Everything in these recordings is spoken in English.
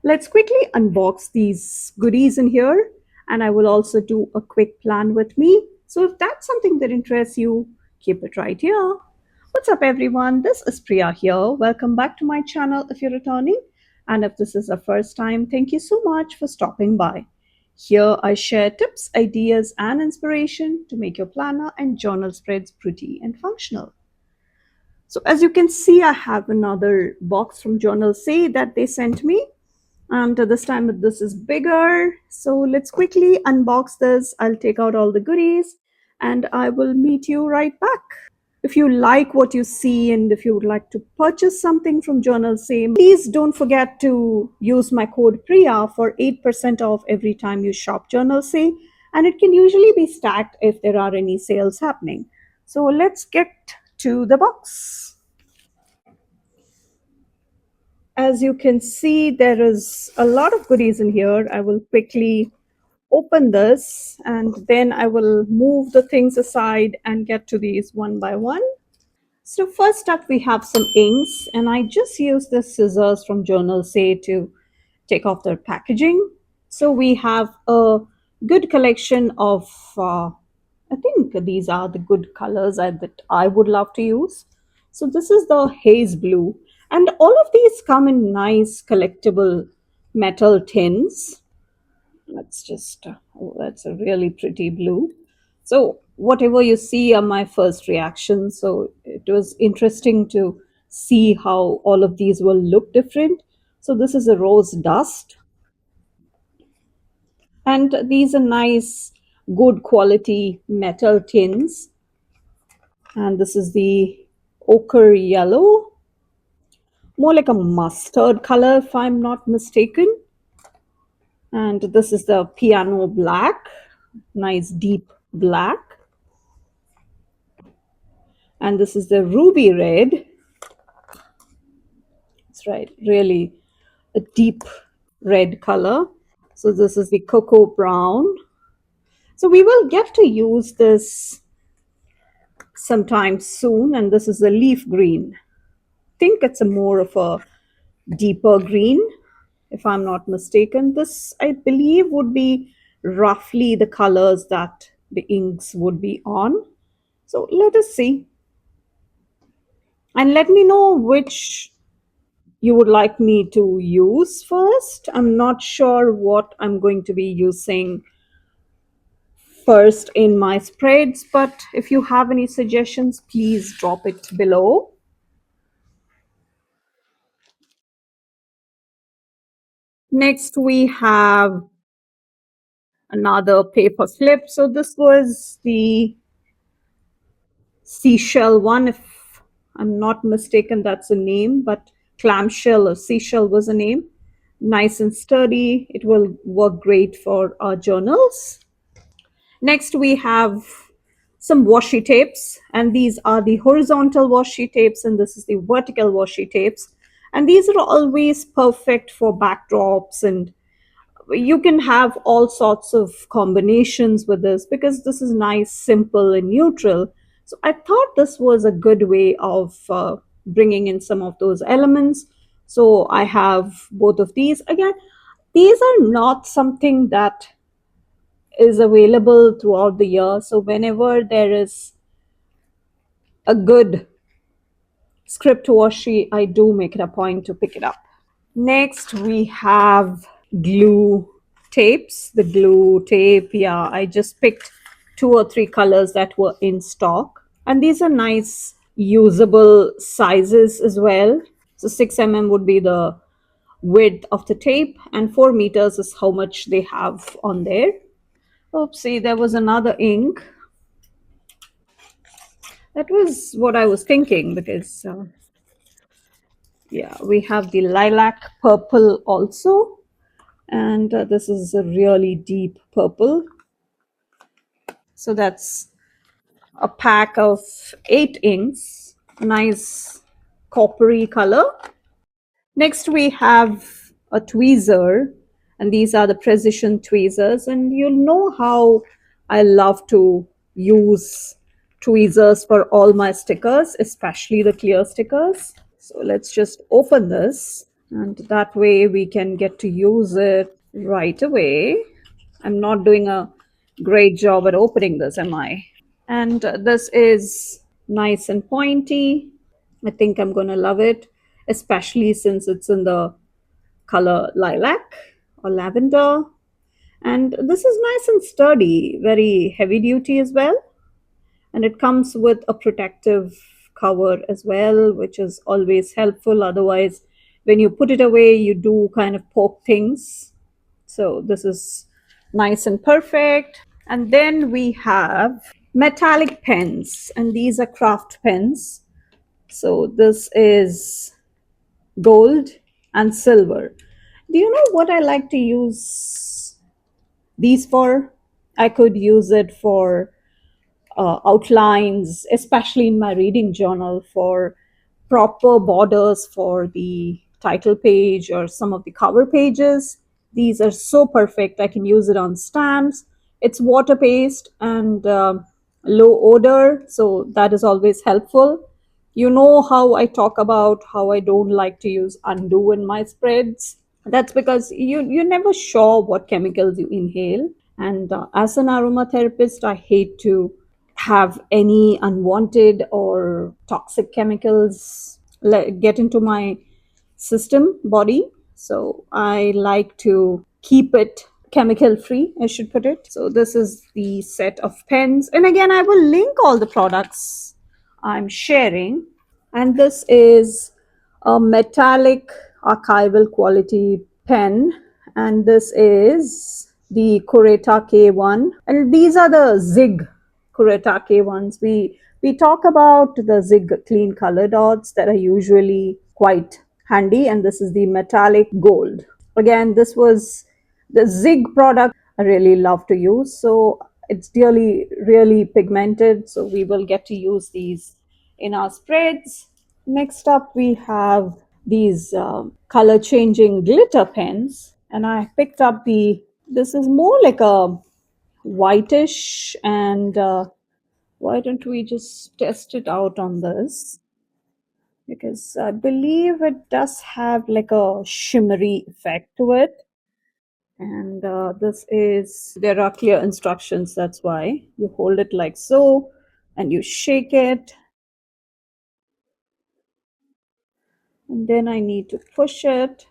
Let's quickly unbox these goodies in here, and I will also do a quick plan with me. So if that's something that interests you, keep it right here. What's up, everyone? This is Priya here. Welcome back to my channel if you're returning. And if this is the first time, thank you so much for stopping by. Here I share tips, ideas, and inspiration to make your planner and journal spreads pretty and functional. So as you can see, I have another box from Journal Say that they sent me. And this time this is bigger. So let's quickly unbox this. I'll take out all the goodies and I will meet you right back. If you like what you see and if you would like to purchase something from Journal Say, please don't forget to use my code Priya for 8% off every time you shop Journal Say. And it can usually be stacked if there are any sales happening. So let's get to the box. As you can see, there is a lot of goodies in here. I will quickly open this and then I will move the things aside and get to these one by one. So first up, we have some inks, and I just used the scissors from Journal Say to take off their packaging. So we have a good collection of, I think these are the good colors that I would love to use. So this is the haze blue, and all of these come in nice collectible metal tins. Let's just, oh, that's a really pretty blue. So, whatever you see are my first reaction. So, it was interesting to see how all of these will look different. So, this is a rose dust, and these are nice, good quality metal tins. And this is the ochre yellow, more like a mustard color, if I'm not mistaken. And this is the piano black, nice deep black. And this is the ruby red. It's right, really a deep red color. So this is the cocoa brown. So we will get to use this sometime soon. And this is the leaf green. I think it's a more of a deeper green, if I'm not mistaken. This, I believe, would be roughly the colors that the inks would be on. So let us see. And let me know which you would like me to use first. I'm not sure what I'm going to be using first in my spreads, but if you have any suggestions, please drop it below. Next, we have another paper flip. So this was the seashell one, if I'm not mistaken, that's a name, but clamshell or seashell was a name. Nice and sturdy. It will work great for our journals. Next, we have some washi tapes, and these are the horizontal washi tapes, and this is the vertical washi tapes. And these are always perfect for backdrops, and you can have all sorts of combinations with this because this is nice, simple, and neutral. So I thought this was a good way of bringing in some of those elements. So I have both of these. Again, these are not something that is available throughout the year. So whenever there is a good script washi, I do make it a point to pick it up. Next, we have glue tapes. The glue tape, yeah, I just picked 2 or 3 colors that were in stock. And these are nice, usable sizes as well. So 6 mm would be the width of the tape, and 4 meters is how much they have on there. Oopsie, there was another ink. That was what I was thinking because, yeah, we have the lilac purple also. And this is a really deep purple. So that's a pack of 8 inks. Nice coppery color. Next, we have a tweezer. And these are the precision tweezers. And you'll know how I love to use tweezers for all my stickers, especially the clear stickers. So let's just open this. And that way we can get to use it right away. I'm not doing a great job at opening this, am I? And this is nice and pointy. I think I'm going to love it, especially since it's in the color lilac or lavender. And this is nice and sturdy, very heavy duty as well. And it comes with a protective cover as well, which is always helpful. Otherwise, when you put it away, you do kind of poke things. So this is nice and perfect. And then we have metallic pens, and these are craft pens. So this is gold and silver. Do you know what I like to use these for? I could use it for outlines, especially in my reading journal, for proper borders for the title page or some of the cover pages. These are so perfect. I can use it on stamps. It's water based and low odor, so that is always helpful. You know how I talk about how I don't like to use undo in my spreads. That's because you're never sure what chemicals you inhale. And as an aromatherapist, I hate to have any unwanted or toxic chemicals get into my system body. So I like to keep it chemical free, I should put it. So this is the set of pens, and again I will link all the products I'm sharing. And this is a metallic archival quality pen, and this is the Kureta K1, and these are the Zig Kureta K1s. We talk about the Zig clean color dots that are usually quite handy, and this is the metallic gold. Again, this was the Zig product I really love to use. So it's really pigmented. So we will get to use these in our spreads. Next up, we have these color changing glitter pens. And I picked up this is more like a whitish, and why don't we just test it out on this? Because I believe it does have like a shimmery effect to it. And there are clear instructions. That's why you hold it like so and you shake it. And then I need to push it.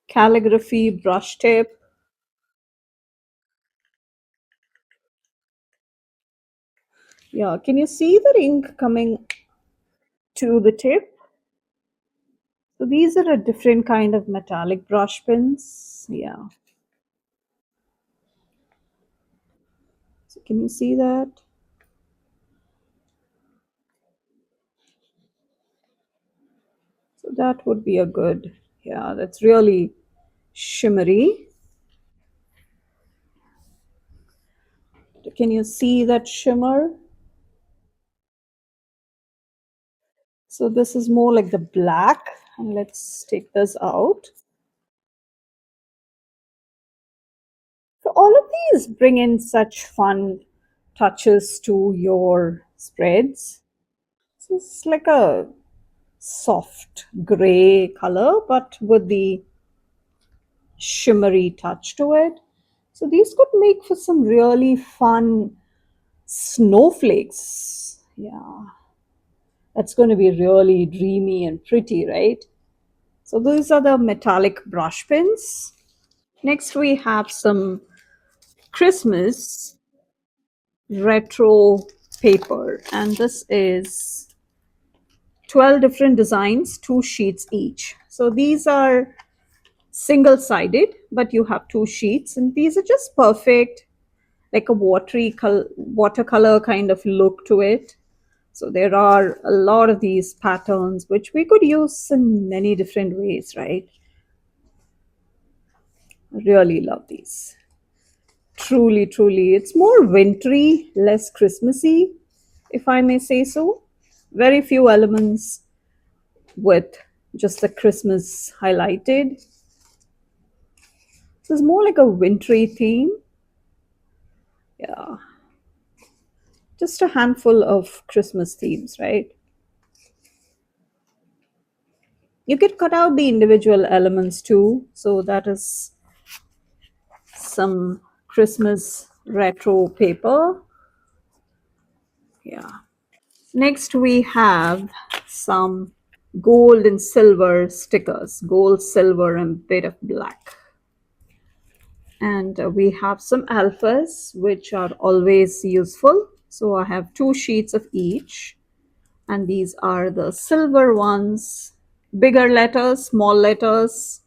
Calligraphy brush tip. Yeah, can you see the ink coming to the tip? So these are a different kind of metallic brush pens. Yeah. So can you see that? So that would be a good, yeah, that's really shimmery. Can you see that shimmer? So this is more like the black. And let's take this out. So all of these bring in such fun touches to your spreads. So it's like a soft gray color, but with the shimmery touch to it. So these could make for some really fun snowflakes. Yeah, that's going to be really dreamy and pretty, right? So these are the metallic brush pens. Next, we have some Christmas retro paper, and this is 12 different designs, 2 sheets each. So these are single sided, but you have 2 sheets, and these are just perfect, like a watercolor kind of look to it. So there are a lot of these patterns which we could use in many different ways, right? Really love these. Truly, it's more wintry, less Christmassy, if I may say so. Very few elements with just the Christmas highlighted. So it's more like a wintry theme. Yeah. Just a handful of Christmas themes, right? You could cut out the individual elements too. So that is some Christmas retro paper. Yeah. Next, we have some gold and silver stickers, gold, silver, and bit of black. And we have some alphas, which are always useful. So I have two sheets of each, and these are the silver ones, bigger letters, small letters,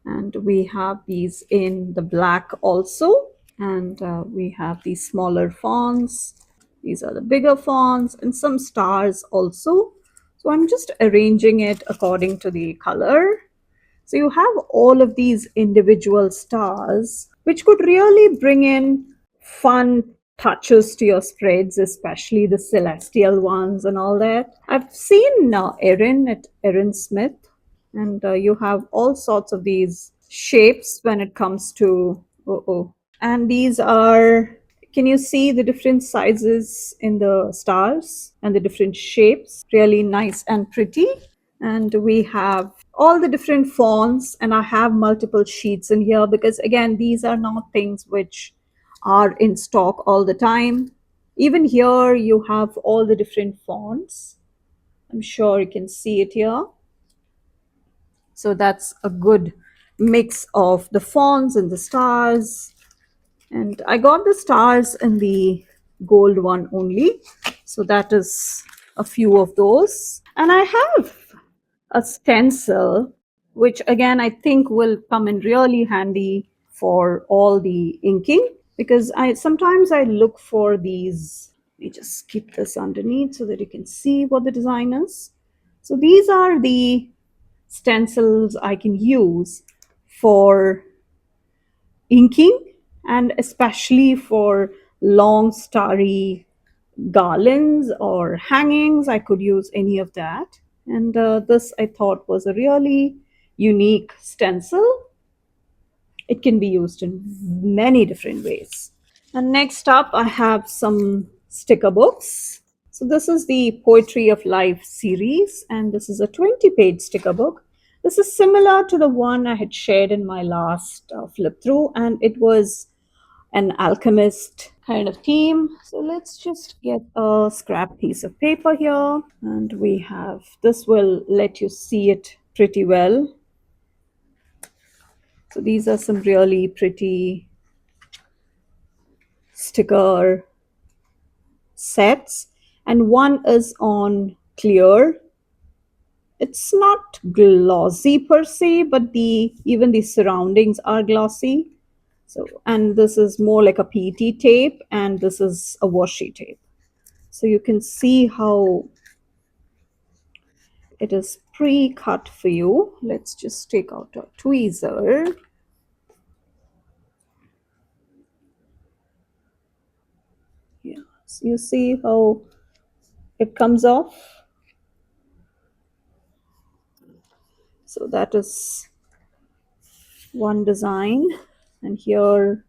and we have these in the black also. And we have these smaller fonts. These are the bigger fonts and some stars also. So I'm just arranging it according to the color. So you have all of these individual stars, which could really bring in fun touches to your spreads, especially the celestial ones and all that. I've seen Erin at Erin Smith, and you have all sorts of these shapes when it comes to. Oh. And these are, can you see the different sizes in the stars and the different shapes? Really nice and pretty. And we have all the different fonts, and I have multiple sheets in here because again, these are not things which are in stock all the time. Even here you have all the different fonts. I'm sure you can see it here. So that's a good mix of the fonts and the stars. And I got the stars in the gold one only. So that is a few of those. And I have a stencil, which again I think will come in really handy for all the inking, because I sometimes I look for these. Let me just keep this underneath so that you can see what the design is. So these are the stencils I can use for inking, and especially for long starry garlands or hangings. I could use any of that. And this I thought was a really unique stencil. It can be used in many different ways. And next up, I have some sticker books. So this is the Poetry of Life series, and this is a 20-page sticker book. This is similar to the one I had shared in my last flip through, and it was an alchemist kind of theme. So let's just get a scrap piece of paper here, and we have, this will let you see it pretty well. So these are some really pretty sticker sets, and one is on clear. It's not glossy per se, but the even the surroundings are glossy. So, and this is more like a PET tape, and this is a washi tape. So you can see how it is pre-cut for you. Let's just take out a tweezer. Yeah, so you see how it comes off. So that is one design, and here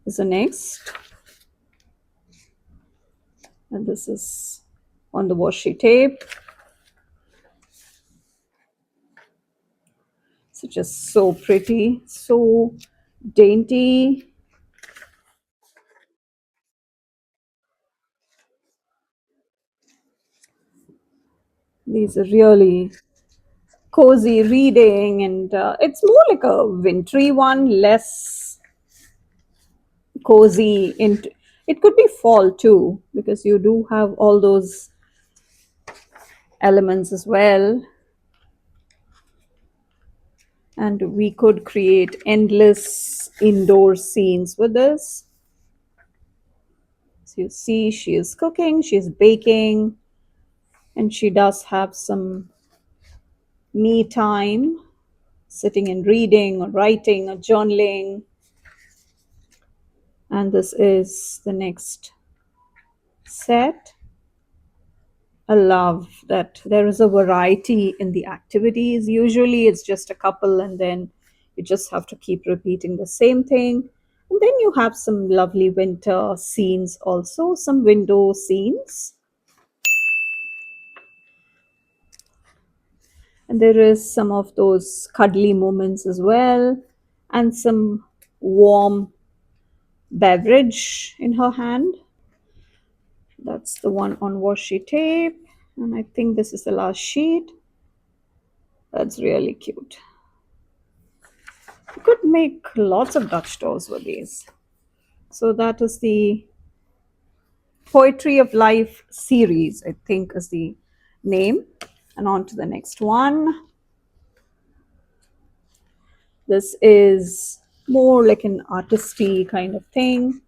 is the next, and this is on the washi tape. So just so pretty, so dainty. These are really cozy reading, and it's more like a wintry one, less cozy. Into it could be fall too, because you do have all those elements as well, and we could create endless indoor scenes with this. So you see, she is cooking, she is baking, and she does have some me time, sitting and reading or writing or journaling. And this is the next set. I love that there is a variety in the activities. Usually it's just a couple, and then you just have to keep repeating the same thing. And then you have some lovely winter scenes also, some window scenes. And there is some of those cuddly moments as well, and some warm beverage in her hand. That's the one on washi tape. And I think this is the last sheet. That's really cute. You could make lots of Dutch doors with these. So that is the Poetry of Life series, I think is the name. And on to the next one. This is more like an artisty kind of thing.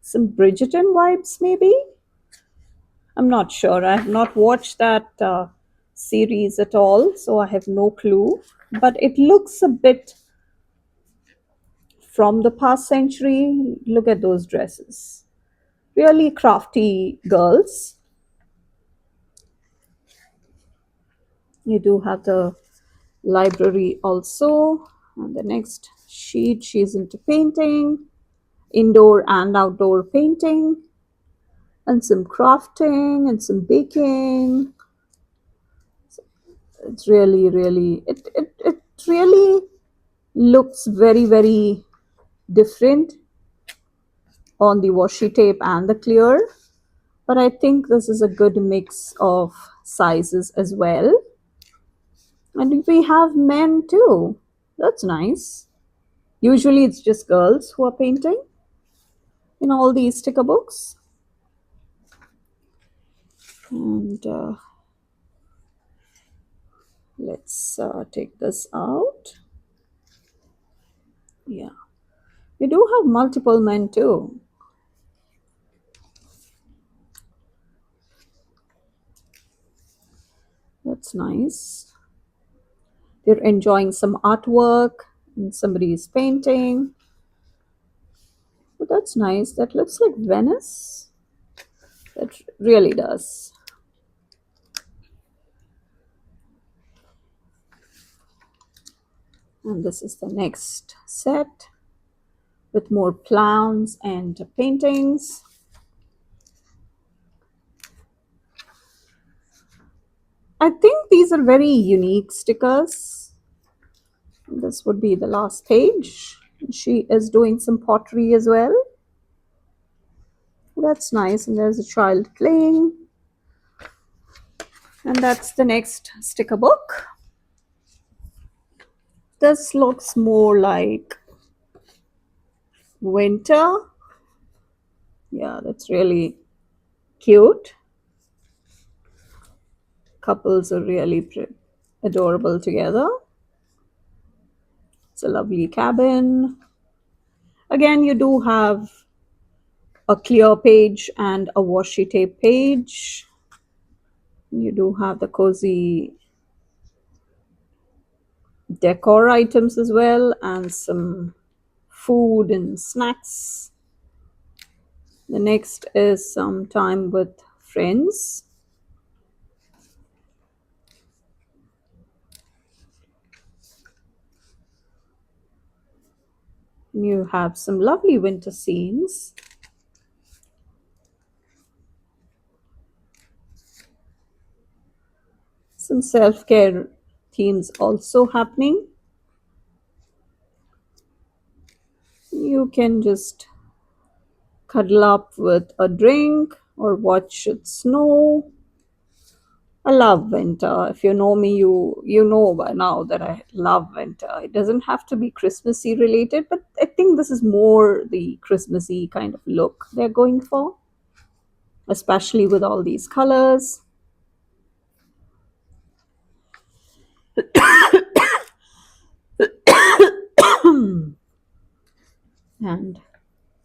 Some Bridgerton vibes, maybe? I'm not sure. I have not watched that series at all, so I have no clue. But it looks a bit from the past century. Look at those dresses. Really crafty girls. You do have the library also. On the next sheet, she's into painting, indoor and outdoor painting, and some crafting and some baking. It's really, really, it really looks very, very different on the washi tape and the clear. But I think this is a good mix of sizes as well. And we have men too. That's nice. Usually it's just girls who are painting in all these sticker books. And let's take this out. Yeah. You do have multiple men too. That's nice. They're enjoying some artwork and somebody is painting. But that's nice. That looks like Venice. That really does. And this is the next set with more clowns and paintings. I think these are very unique stickers. This would be the last page. She is doing some pottery as well. That's nice. And there's a child playing. And that's the next sticker book. This looks more like winter. Yeah, that's really cute. Couples are really adorable together. It's a lovely cabin. Again, you do have a clear page and a washi tape page. You do have the cozy decor items as well, and some food and snacks. The next is some time with friends. You have some lovely winter scenes. Some self-care themes also happening. You can just cuddle up with a drink or watch it snow. I love winter. If you know me, you know by now that I love winter. It doesn't have to be Christmassy related, but I think this is more the Christmassy kind of look they're going for, especially with all these colors. And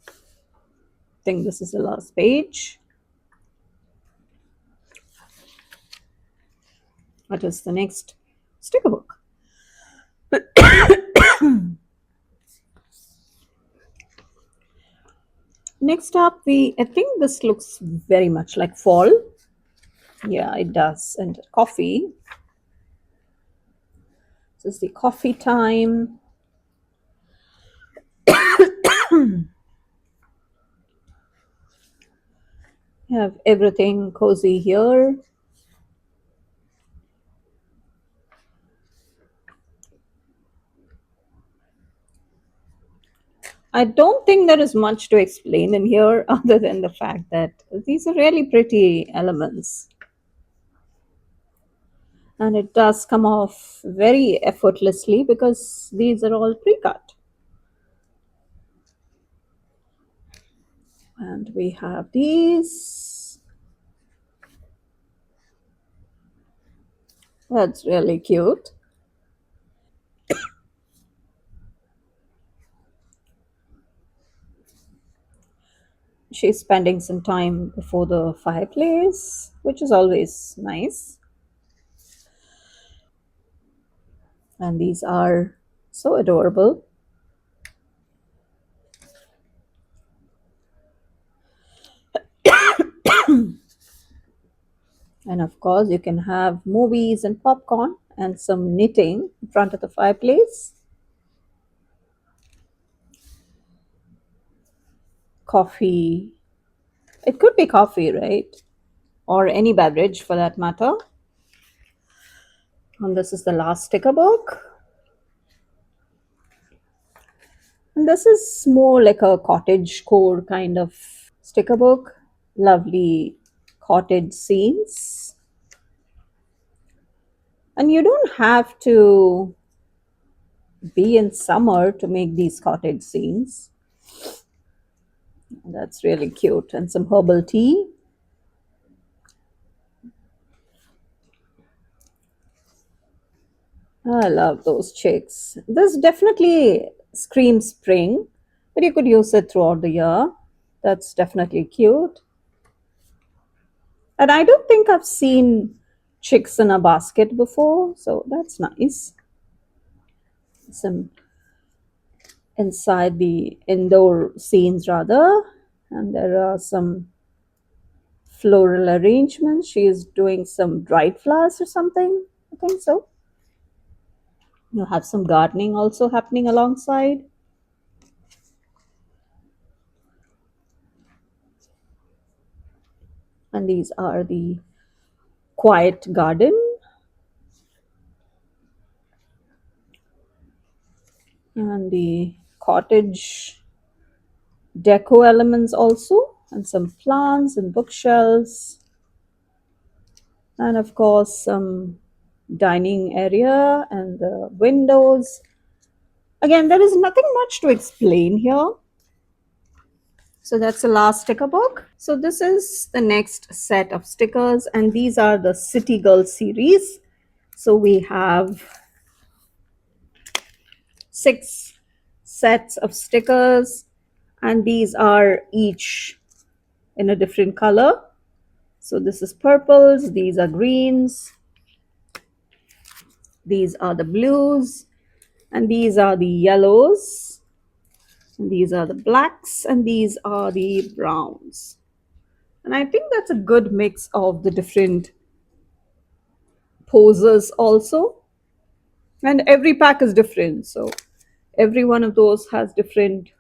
I think this is the last page. That is the next sticker book. Next up, I think this looks very much like fall. Yeah, it does. And coffee. This is the coffee time. You have everything cozy here. I don't think there is much to explain in here other than the fact that these are really pretty elements. And it does come off very effortlessly because these are all pre-cut. And we have these. That's really cute. She's spending some time before the fireplace, which is always nice. And these are so adorable. And of course, you can have movies and popcorn and some knitting in front of the fireplace. Coffee. It could be coffee, right? Or any beverage for that matter. And this is the last sticker book. And this is more like a cottage core kind of sticker book. Lovely cottage scenes. And you don't have to be in summer to make these cottage scenes. That's really cute. And some herbal tea. I love those chicks. This definitely screams spring, but you could use it throughout the year. That's definitely cute. And I don't think I've seen chicks in a basket before, so that's nice. Some inside the indoor scenes, rather. And there are some floral arrangements. She is doing some dried flowers or something. I think so. You have some gardening also happening alongside. And these are the quiet garden and the cottage deco elements also, and some plants and bookshelves, and of course some dining area and the windows. Again, there is nothing much to explain here. So that's the last sticker book. So this is the next set of stickers, and these are the City Girl series. So we have 6 sets of stickers, and these are each in a different color. So this is purples, these are greens, these are the blues, and these are the yellows, and these are the blacks, and these are the browns. And I think that's a good mix of the different poses also. And every pack is different, so every one of those has different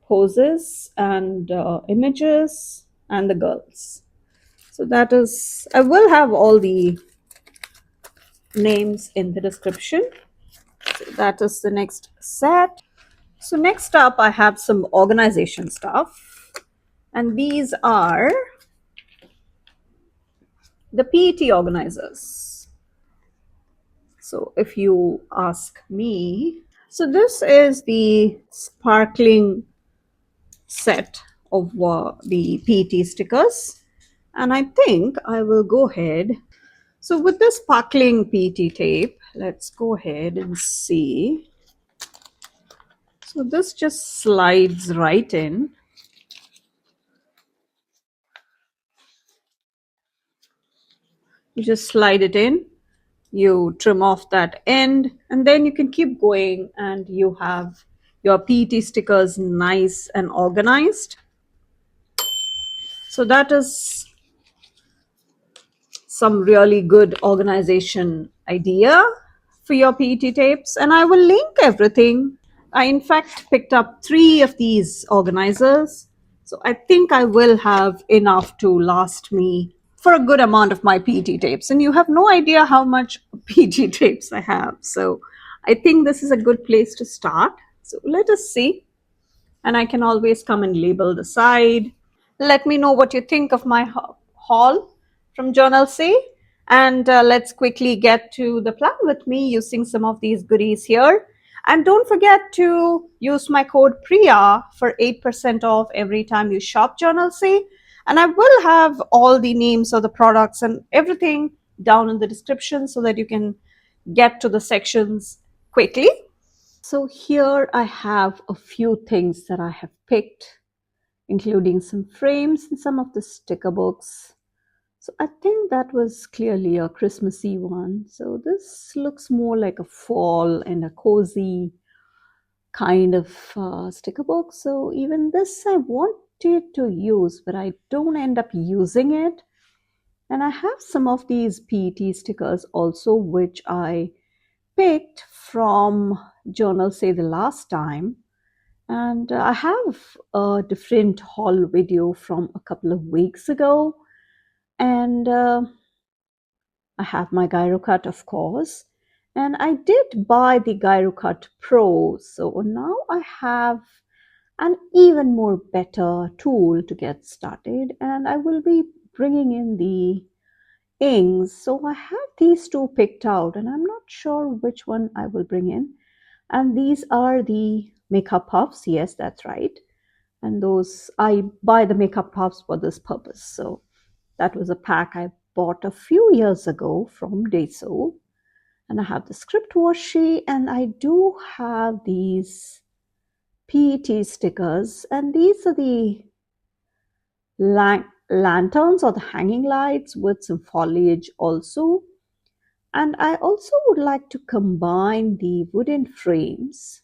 poses and images and the girls. So that is, I will have all the names in the description. So that is the next set. So next up, I have some organization stuff. And these are the PET organizers. So if you ask me, so this is the sparkling set of the PET stickers. And I think I will go ahead. So with the sparkling PET tape, let's go ahead and see. So this just slides right in. You just slide it in, you trim off that end, and then you can keep going, and you have your PET stickers nice and organized. So that is some really good organization idea for your PET tapes, and I will link everything I in fact picked up 3 of these organizers. So I think I will have enough to last me for a good amount of my PT tapes. And you have no idea how much PT tapes I have. So I think this is a good place to start. So let us see. And I can always come and label the side. Let me know what you think of my haul from Journal Say. And let's quickly get to the plan with me using some of these goodies here. And don't forget to use my code Priya for 8% off every time you shop Journal Say. And I will have all the names of the products and everything down in the description so that you can get to the sections quickly. So here I have a few things that I have picked, including some frames and some of the sticker books. So I think that was clearly a Christmassy one. So this looks more like a fall and a cozy kind of sticker book. So even this I wanted to use, but I don't end up using it. And I have some of these PET stickers also, which I picked from Journal Say the last time. And I have a different haul video from a couple of weeks ago. And I have my gyro cut, of course. And I did buy the gyro cut Pro. So now I have an even more better tool to get started. And I will be bringing in the inks. So I have these 2 picked out, and I'm not sure which one I will bring in. And these are the makeup puffs. Yes, that's right. And those, I buy the makeup puffs for this purpose. So that was a pack I bought a few years ago from Daiso. And I have the script washi, and I do have these PET stickers. And these are the lanterns or the hanging lights with some foliage also. And I also would like to combine the wooden frames.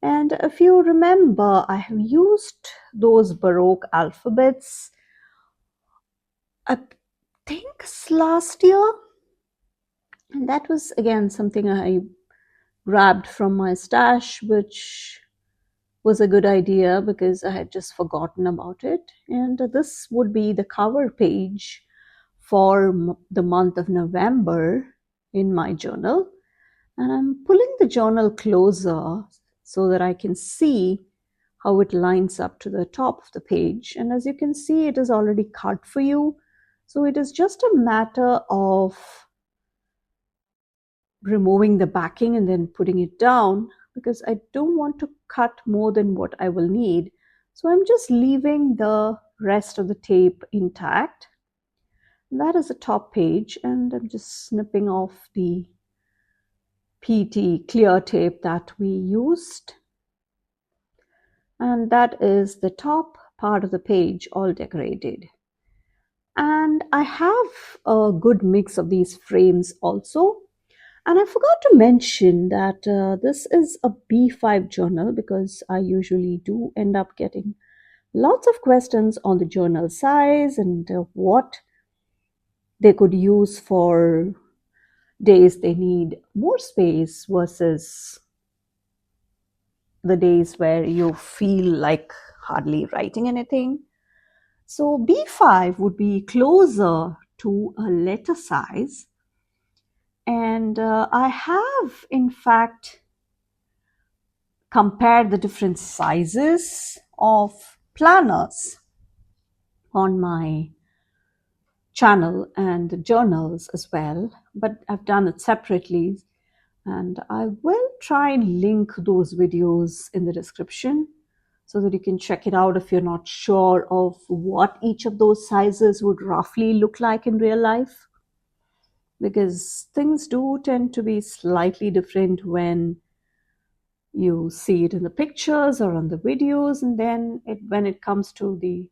And if you remember, I have used those baroque alphabets, I think last year. And that was again something I grabbed from my stash, which was a good idea because I had just forgotten about it. And this would be the cover page for the month of November in my journal. And I'm pulling the journal closer so that I can see how it lines up to the top of the page. And as you can see, it is already cut for you. So it is just a matter of removing the backing and then putting it down, because I don't want to cut more than what I will need. So I'm just leaving the rest of the tape intact. That is the top page, and I'm just snipping off the PET clear tape that we used. And that is the top part of the page all decorated. And I have a good mix of these frames also. And I forgot to mention that this is a B5 journal, because I usually do end up getting lots of questions on the journal size and what they could use for days they need more space versus the days where you feel like hardly writing anything. So B5 would be closer to a letter size. And I have, in fact, compared the different sizes of planners on my channel and the journals as well, but I've done it separately. And I will try and link those videos in the description so that you can check it out if you're not sure of what each of those sizes would roughly look like in real life. Because things do tend to be slightly different when you see it in the pictures or on the videos, and then when it comes to the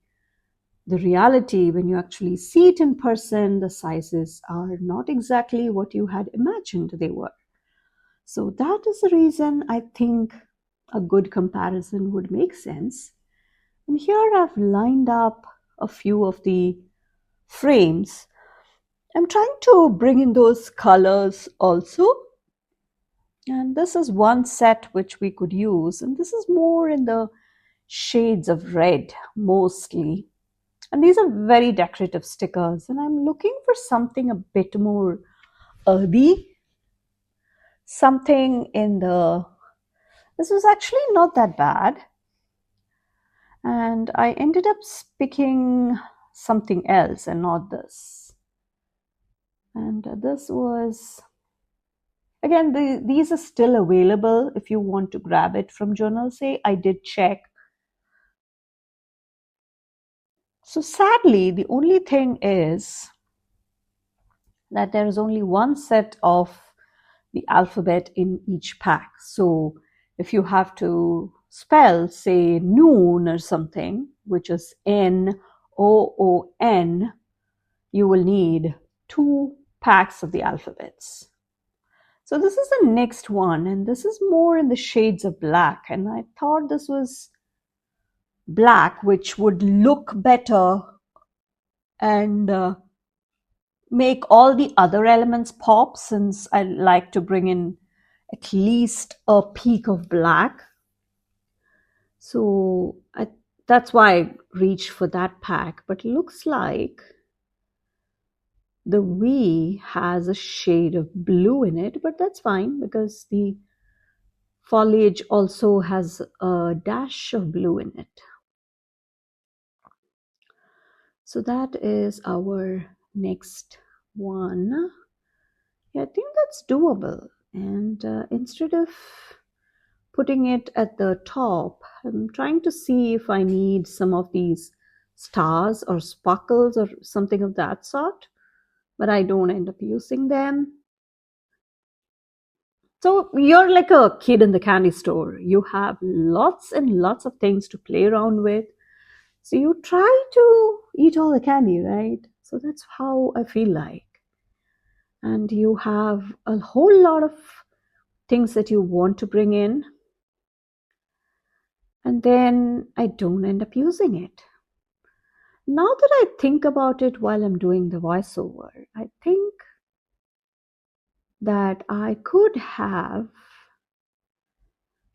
reality, when you actually see it in person, the sizes are not exactly what you had imagined they were. So that is the reason I think a good comparison would make sense. And here I've lined up a few of the frames. I'm trying to bring in those colors also. And this is one set which we could use, and this is more in the shades of red mostly. And these are very decorative stickers, and I'm looking for something a bit more earthy, something in the. This was actually not that bad, and I ended up picking something else and not this. And this was. Again, these are still available if you want to grab it from Journal Say. I did check. So sadly, the only thing is that there is only one set of the alphabet in each pack. So if you have to spell, say, noon or something, which is Noon, you will need 2 packs of the alphabets. So this is the next one, and this is more in the shades of black. And I thought this was black, which would look better and make all the other elements pop, since I like to bring in at least a peak of black. So that's why I reached for that pack. But it looks like the V has a shade of blue in it, but that's fine because the foliage also has a dash of blue in it. So that is our next one. Yeah, I think that's doable. And instead of putting it at the top, I'm trying to see if I need some of these stars or sparkles or something of that sort, but I don't end up using them. So you're like a kid in the candy store. You have lots and lots of things to play around with. So you try to eat all the candy, right? So that's how I feel like. And you have a whole lot of things that you want to bring in, and then I don't end up using it. Now that I think about it while I'm doing the voiceover, I think that I could have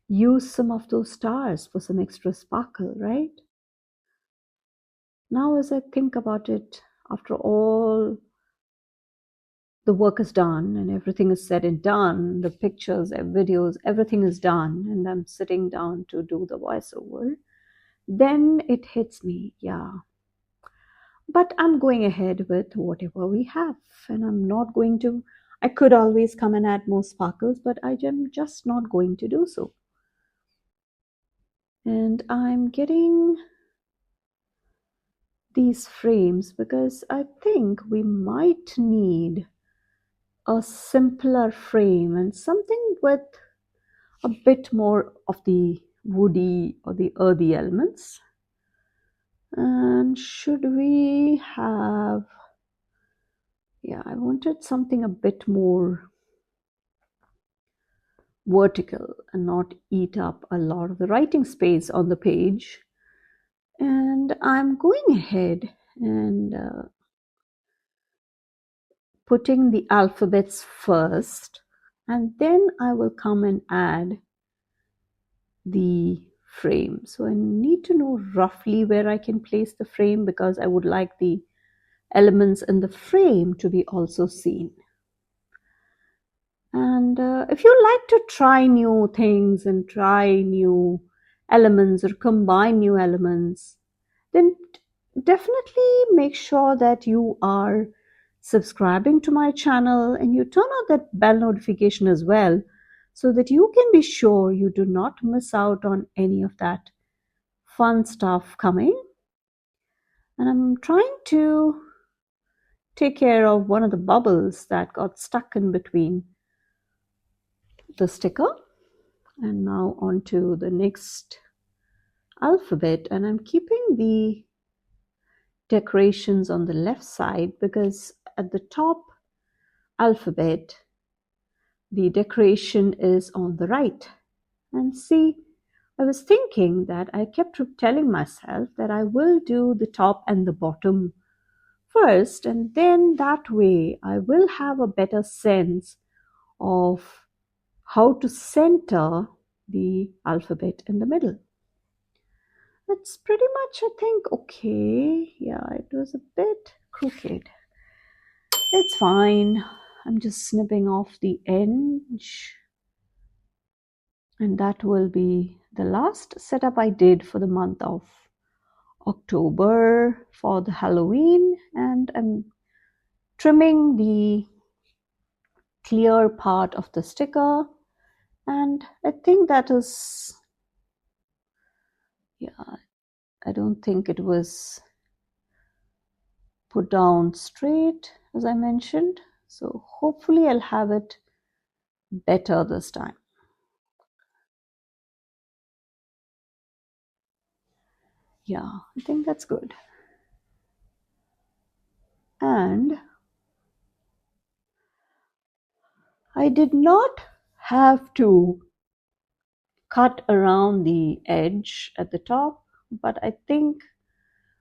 used some of those stars for some extra sparkle, right? Now, as I think about it, after all the work is done and everything is said and done, the pictures and videos, everything is done, and I'm sitting down to do the voiceover, then it hits me, yeah. But I'm going ahead with whatever we have, and I'm not going to. I could always come and add more sparkles, but I am just not going to do so. And I'm getting these frames because I think we might need a simpler frame and something with a bit more of the woody or the earthy elements. And should we have, yeah, I wanted something a bit more vertical and not eat up a lot of the writing space on the page. And I'm going ahead and putting the alphabets first, and then I will come and add the frame. So I need to know roughly where I can place the frame because I would like the elements in the frame to be also seen. And if you like to try new things and try new elements or combine new elements, then definitely make sure that you are subscribing to my channel and you turn on that bell notification as well, so that you can be sure you do not miss out on any of that fun stuff coming. And I'm trying to take care of one of the bubbles that got stuck in between the sticker. And now on to the next alphabet, and I'm keeping the decorations on the left side because at the top alphabet the decoration is on the right. And see, I was thinking that I kept telling myself that I will do the top and the bottom first, and then that way I will have a better sense of how to center the alphabet in the middle. That's pretty much, I think, okay. Yeah, it was a bit crooked. It's fine. I'm just snipping off the edge. And that will be the last setup I did for the month of October for the Halloween. And I'm trimming the clear part of the sticker. And I think that is, yeah, I don't think it was put down straight as I mentioned. So hopefully I'll have it better this time. Yeah, I think that's good. And I did not have to cut around the edge at the top, but I think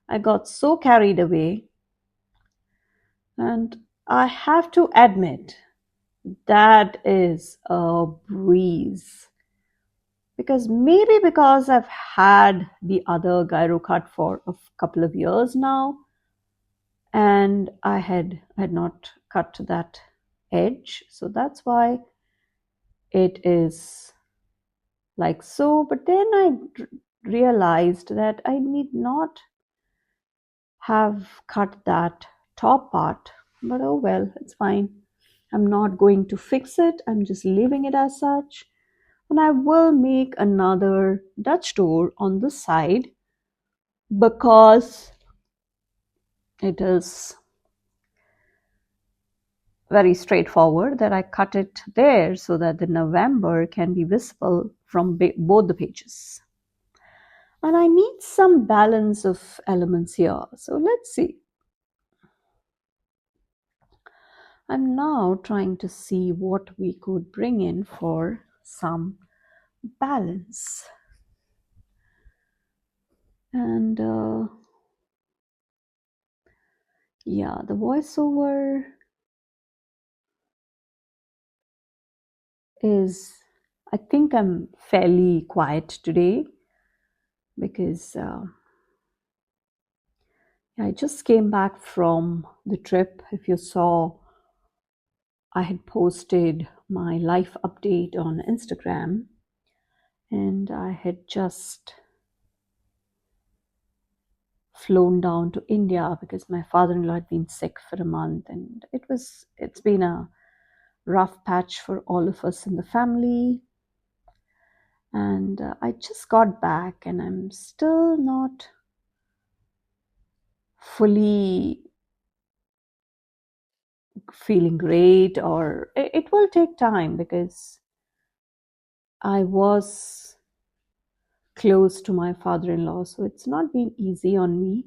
I got so carried away. And I have to admit, that is a breeze. Because maybe because I've had the other gyro cut for a couple of years now, and I had not cut that edge, so that's why it is like so. But then I realized that I need not have cut that top part, but oh well, it's fine. I'm not going to fix it, I'm just leaving it as such. And I will make another Dutch door on the side because it is very straightforward that I cut it there so that the November can be visible from both the pages. And I need some balance of elements here. So let's see. I'm now trying to see what we could bring in for some balance. And yeah, the voiceover is, I think I'm fairly quiet today because I just came back from the trip. If you saw, I had posted my life update on Instagram, and I had just flown down to India because my father-in-law had been sick for a month, and it's been a rough patch for all of us in the family. And I just got back, and I'm still not fully feeling great, or it will take time because I was close to my father-in-law, so it's not been easy on me.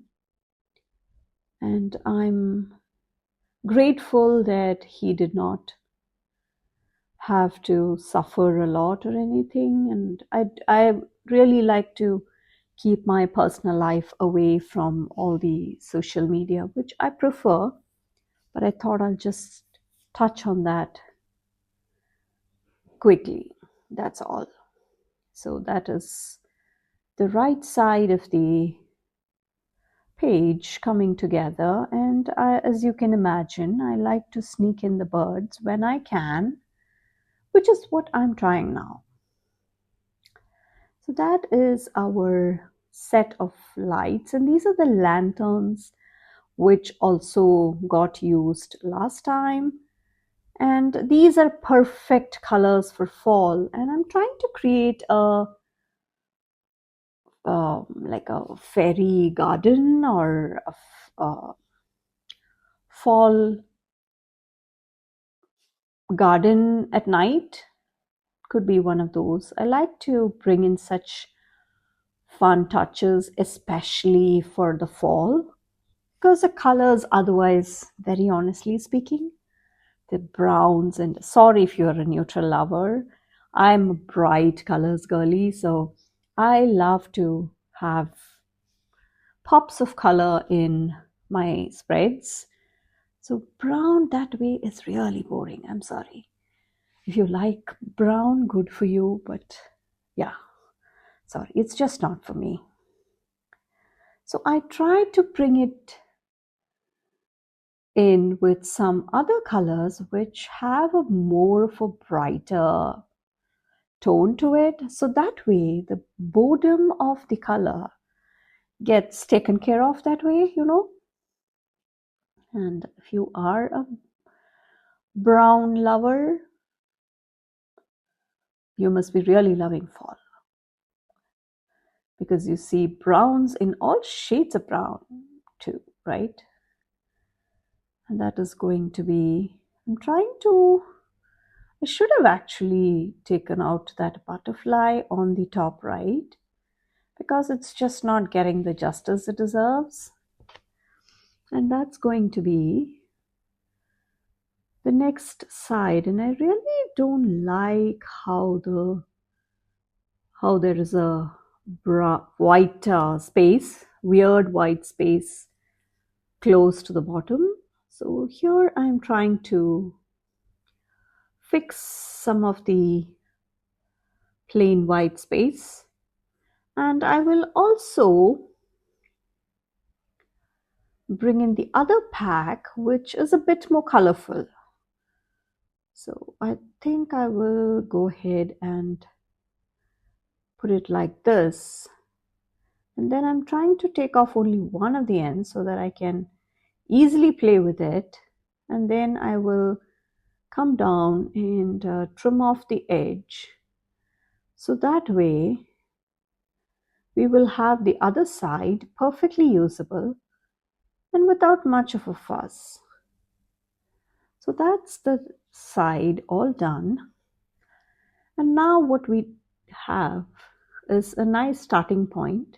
And I'm grateful that he did not have to suffer a lot or anything. And I really like to keep my personal life away from all the social media, which I prefer, but I thought I'll just touch on that quickly. That's all. So that is the right side of the page coming together. And as you can imagine, I like to sneak in the birds when I can, which is what I'm trying now. So that is our set of lights, and these are the lanterns which also got used last time. And these are perfect colors for fall, and I'm trying to create a like a fairy garden or a fall garden at night. Could be one of those. I like to bring in such fun touches, especially for the fall, because the colors, otherwise, very honestly speaking, the browns, and sorry if you're a neutral lover, I'm a bright colors girly, so I love to have pops of color in my spreads. So brown that way is really boring, I'm sorry. If you like brown, good for you, but yeah, sorry, it's just not for me. So I tried to bring it in with some other colors which have a more of a brighter tone to it. So that way the boredom of the color gets taken care of that way, you know. And if you are a brown lover, you must be really loving fall, because you see browns in all shades of brown too, right? And that is going to be, I'm trying to, I should have actually taken out that butterfly on the top right, because it's just not getting the justice it deserves. And that's going to be the next side. And I really don't like how there is a white space, weird white space close to the bottom. So here I'm trying to fix some of the plain white space, and I will also bring in the other pack which is a bit more colorful. So I think I will go ahead and put it like this, and then I'm trying to take off only one of the ends so that I can easily play with it, and then I will come down and trim off the edge, so that way we will have the other side perfectly usable and without much of a fuss. So that's the side all done. And now what we have is a nice starting point.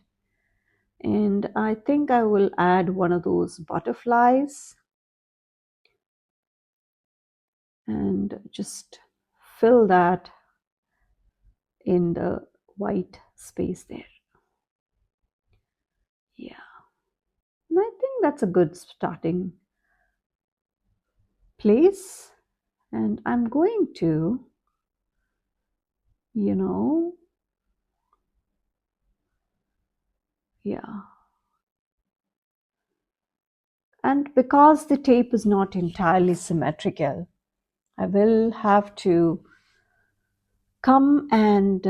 And I think I will add one of those butterflies and just fill that in the white space there. Yeah. And I think that's a good starting place. And I'm going to, you know, yeah. And because the tape is not entirely symmetrical, I will have to come and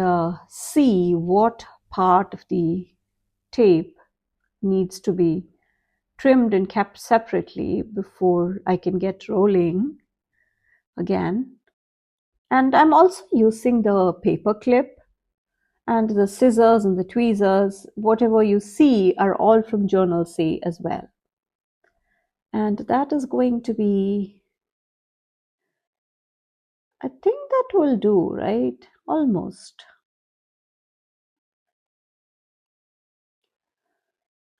see what part of the tape needs to be trimmed and kept separately before I can get rolling again. And I'm also using the paper clip and the scissors and the tweezers. Whatever you see are all from Journal Say as well. And that is going to be, I think that will do, right? Almost.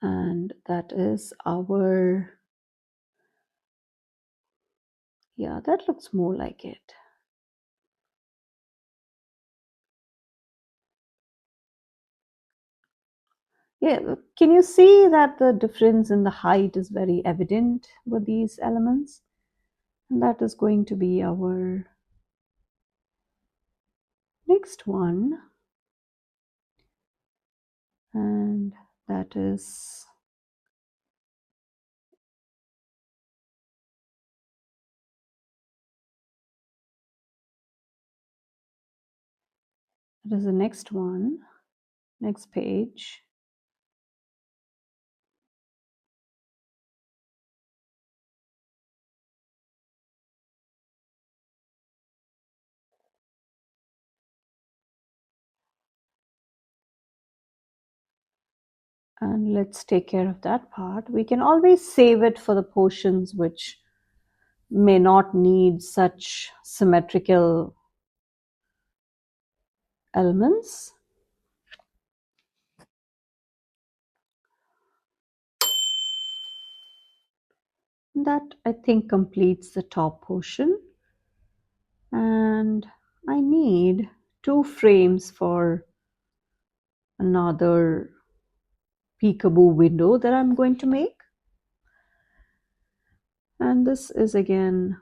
And that is our, yeah, that looks more like it. Yeah, can you see that the difference in the height is very evident with these elements? And that is going to be our next one. And that is, that is the next one, next page. And let's take care of that part. We can always save it for the portions which may not need such symmetrical elements. That I think completes the top portion. And I need 2 frames for another peekaboo window that I'm going to make. And this is again,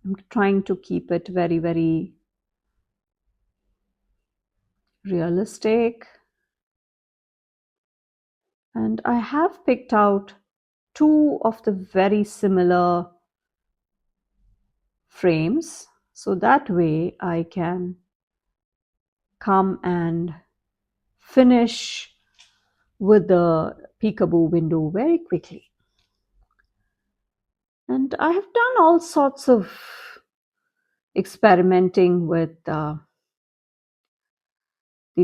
I'm trying to keep it very, very realistic. And I have picked out two of the very similar frames, so that way I can come and finish with the peekaboo window very quickly. And I have done all sorts of experimenting with the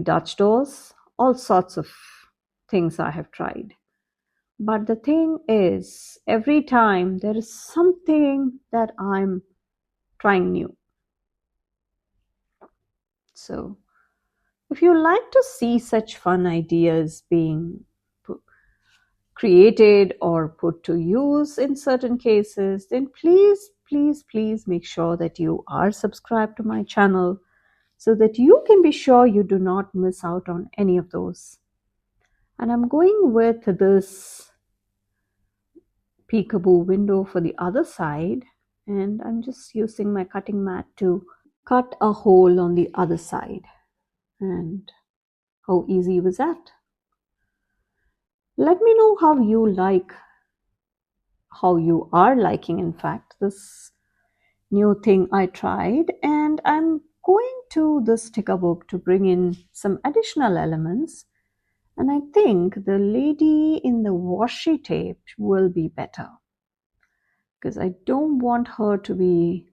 Dutch doors, all sorts of things I have tried. But the thing is, every time there is something that I'm trying new. So, if you like to see such fun ideas being created or put to use in certain cases, then please make sure that you are subscribed to my channel so that you can be sure you do not miss out on any of those. And I'm going with this peekaboo window for the other side, and I'm just using my cutting mat to cut a hole on the other side. And how easy was that? Let me know how you are liking, in fact, this new thing I tried. And I'm going to the sticker book to bring in some additional elements. And I think the lady in the washi tape will be better because I don't want her to be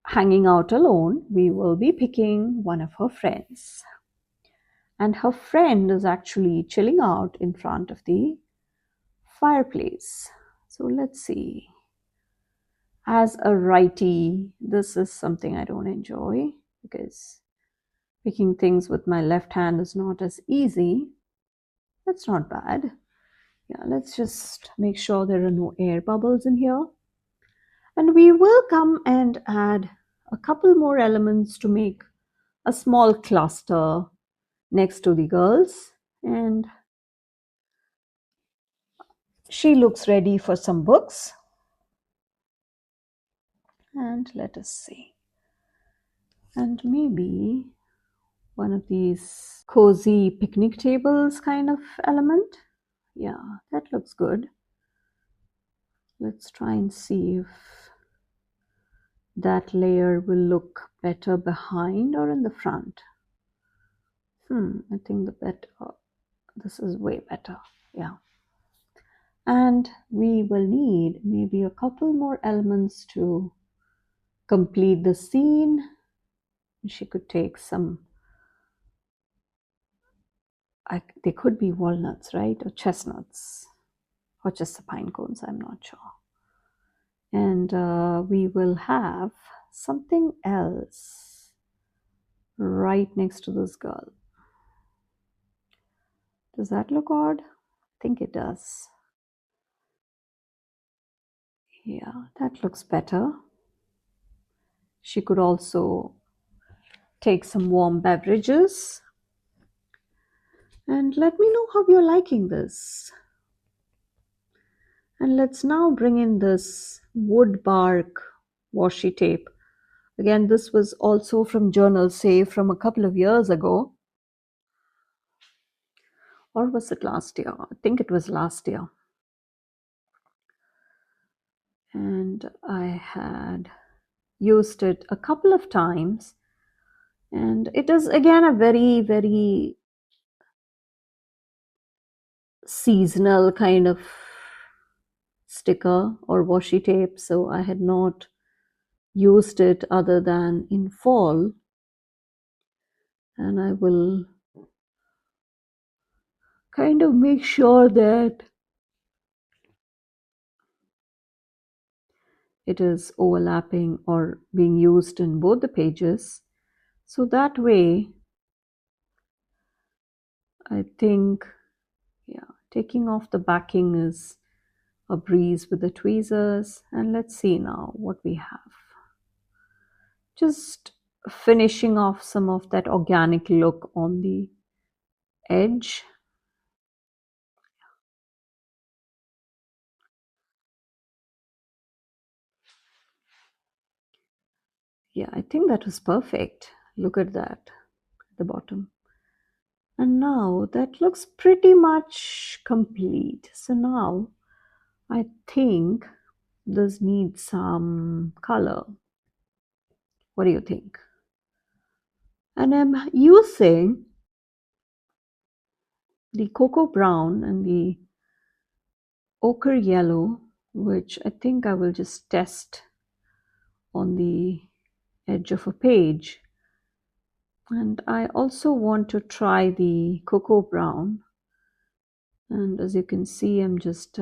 hanging out alone. We will be picking one of her friends. And her friend is actually chilling out in front of the fireplace. So let's see. As a righty, this is something I don't enjoy because picking things with my left hand is not as easy. That's not bad. Yeah, let's just make sure there are no air bubbles in here. And we will come and add a couple more elements to make a small cluster next to the girls. And she looks ready for some books. And let us see. And maybe one of these cozy picnic tables kind of element. Yeah, that looks good. Let's try and see if that layer will look better behind or in the front. I think this is way better. Yeah. And we will need maybe a couple more elements to complete the scene. She could take some, they could be walnuts, right? Or chestnuts, or just the pine cones, I'm not sure. And we will have something else right next to this girl. Does that look odd? I think it does. Yeah, that looks better. She could also take some warm beverages. And let me know how you're liking this. And let's now bring in this wood bark washi tape. Again, this was also from Journal Say from a couple of years ago. Or was it last year? I think it was last year. And I had used it a couple of times. And it is again a very seasonal kind of sticker or washi tape. So I had not used it other than in fall. And I will kind of make sure that it is overlapping or being used in both the pages. So that way, I think, yeah, taking off the backing is a breeze with the tweezers. And let's see now what we have. Just finishing off some of that organic look on the edge. Yeah, I think that was perfect. Look at that. at the bottom. And now that looks pretty much complete. So now I think this needs some color. What do you think? And I'm using the cocoa brown and the ochre yellow, which I think I will just test on the edge of a page. And I also want to try the cocoa brown. And as you can see, I'm just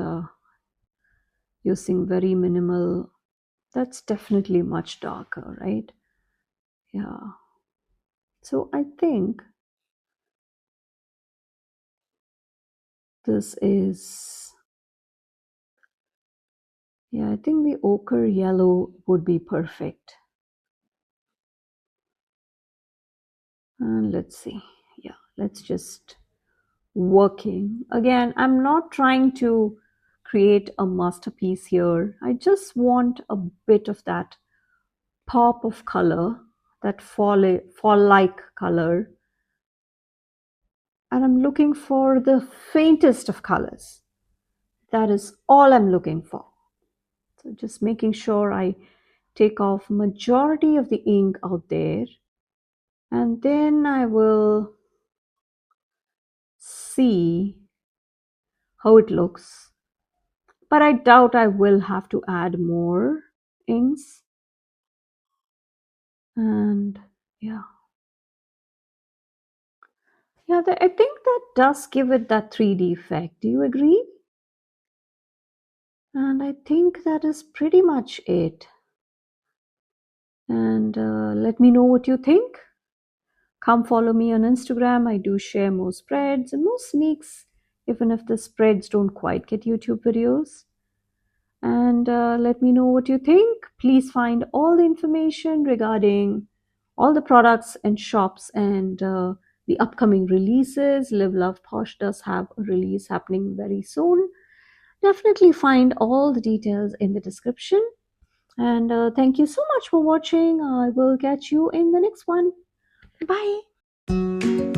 using very minimal. That's definitely much darker, right? Yeah. So I think this is, yeah, I think the ochre yellow would be perfect. And let's see. Yeah, let's just working. Again, I'm not trying to create a masterpiece here. I just want a bit of that pop of color, that fall like color. And I'm looking for the faintest of colors. That is all I'm looking for. So just making sure I take off majority of the ink out there, and then I will see how it looks. But I doubt I will have to add more inks. And yeah, yeah, I think that does give it that 3D effect. Do you agree? And I think that is pretty much it. And let me know what you think. Come follow me on Instagram. I do share more spreads and more sneaks, even if the spreads don't quite get YouTube videos. And let me know what you think. Please find all the information regarding all the products and shops and the upcoming releases. Live Love Posh does have a release happening very soon. Definitely find all the details in the description. And thank you so much for watching. I will catch you in the next one. Bye.